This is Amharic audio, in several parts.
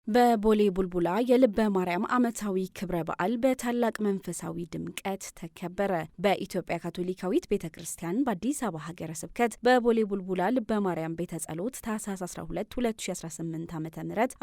በቦሌ ቡልቡላ የልበ ማርያም ዓመታዊ ክብረ በዓል በታላቅ መንፈሳዊ ድምቀት ተከበረ። በኢትዮጵያ ካቶሊካዊት ቤተ ክርስቲያን በአዲስ አበባ ሀገረ ስብከት በቦሌ ቡልቡላ ልበ ማርያም ቤተ ጸሎት ታኅሳስ 12 2018 ዓ.ም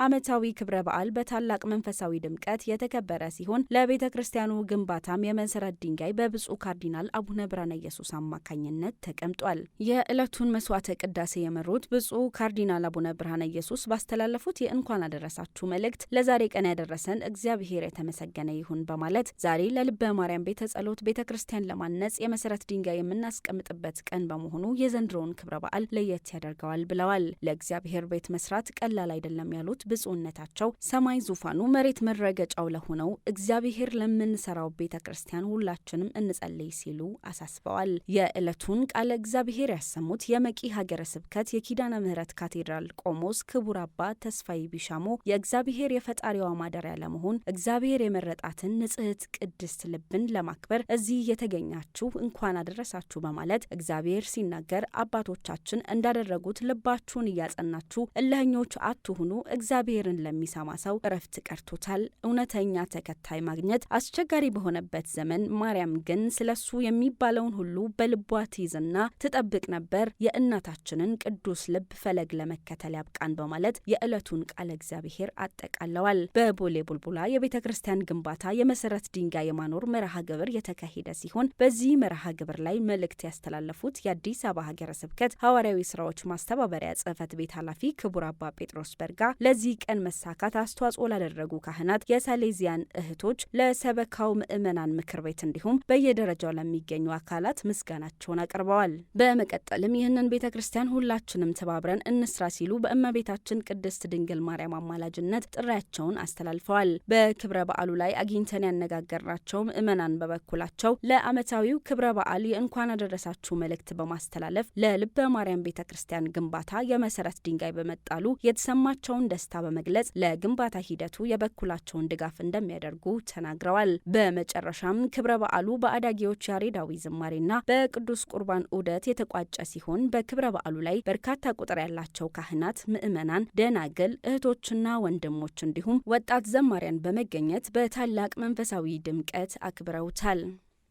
ዓመታዊ ክብረ በዓል በታላቅ መንፈሳዊ ድምቀት የተከበረ ሲሆን ለቤተ ክርስቲያኑ ግንባታም የመሰረት ድንጋይ በብፁዕ ካርዲናል አቡነ ብርሃነ ኢየሱስ አማካኝነት ተቀምጧል። የዕለቱን መስዋዕተ ቅዳሴ የመሩት ብፁዕ ካርዲናል አቡነ ብርሃነ ኢየሱስ ባስተላለፉት የእንኳን አደረሳችሁ መልእክት ለዛሬ ቀን ያደረሰን እግዚአብሔር የተመሰገነ ይሁን በማለት ዛሬ ለልበ ማርያም ቤተ ጸሎት ቤተ ክርስቲያን ለማነጽ የመሰረት ድንጋይ የምናስቀምጥበት ቀን በመሆኑ የዘንድሮውን ክብረ በዓል ለየት ያደርገዋል ብለዋል። ለእግዚአብሔር ቤት መስራት ቀላል አይደለም ያሉት ብፁዕነታቸው ሰማይ ዙፋኑ መሬት መረገጫው ለሆነው እግዚአብሔር ለምንሰራው ቤተ ክርስቲያን ሁላችንም እንጸልይ ሲሉ አሳስበዋል። የዕለቱን ቃለ እግዚአብሔር ያሰሙት የመቂ ሀገረ ስብከት የኪዳነ ምሕረት ካቴድራል ቆሞስ ክቡር አባ ተስፋዬ ቢሻሞ የእግዚአብሔር የፈጣሪዋ ማደሪያ ለመሆን እግዚአብሔር የመረጣትን ንጽሕት ቅድስት ልብን ለማክበር እዚህ የተገኛችሁ እንኳን አደረሳችሁ በማለት እግዚአብሔር ሲናገር አባቶቻችን እንዳደረጉት ልባችሁን እያጸናችሁ እልህኞች አትሁኑ፣ እግዚአብሔርን ለሚሰማ ሰው እረፍት ቀርቶታል። እውነተኛ ተከታይ ማግኘት አስቸጋሪ በሆነበት ዘመን ማርያም ግን ስለሱ የሚባለውን ሁሉ በልቧ ትይዝና ትጠብቅ ነበር። የእናታችንን ቅዱስ ልብ ፈለግ ለመከተል ያብቃን በማለት የዕለቱን ቃለ እግዚአብሔር አጠቃለዋል። በቦሌ ቡልቡላ የቤተ ክርስቲያን ግንባታ የመሰረት ድንጋይ የማኖር መርሃ ግብር የተካሄደ ሲሆን በዚህ መርሃ ግብር ላይ መልእክት ያስተላለፉት የአዲስ አበባ ሀገረ ስብከት ሐዋርያዊ ስራዎች ማስተባበሪያ ጽሕፈት ቤት ኃላፊ ክቡር አባ ጴጥሮስ በርጋ ለዚህ ቀን መሳካት አስተዋጽኦ ላደረጉ ካህናት፣ የሳሌዚያን እህቶች፣ ለሰበካው ምዕመናን ምክር ቤት እንዲሁም በየደረጃው ለሚገኙ አካላት ምስጋናቸውን አቅርበዋል። በመቀጠልም ይህንን ቤተ ክርስቲያን ሁላችንም ተባብረን እንስራ ሲሉ በእመቤታችን ቅድስት ድንግል ማርያም አማላጅነት ጥሪያቸውን አስተላልፈዋል። በክብረ በዓሉ ላይ አግኝተን ያነጋገርናቸው ምዕመናን በበኩላቸው ለዓመታዊው ክብረ በዓል የእንኳን አደረሳችሁ መልእክት በማስተላለፍ ለልበ ማርያም ቤተ ክርስቲያን ግንባታ የመሰረት ድንጋይ በመጣሉ የተሰማቸውን ደስታ በመግለጽ ለግንባታ ሂደቱ የበኩላቸውን ድጋፍ እንደሚያደርጉ ተናግረዋል። በመጨረሻም ክብረ በዓሉ በአዳጊዎች ያሬዳዊ ዝማሬና በቅዱስ ቁርባን ዑደት የተቋጨ ሲሆን በክብረ በዓሉ ላይ በርካታ ቁጥር ያላቸው ካህናት፣ ምዕመናን፣ ደናግል፣ እህቶችና ወንድሞች እንዲሁም ወጣት ዘማሪያን በመገኘት በታላቅ መንፈሳዊ ድምቀት አክብረውታል።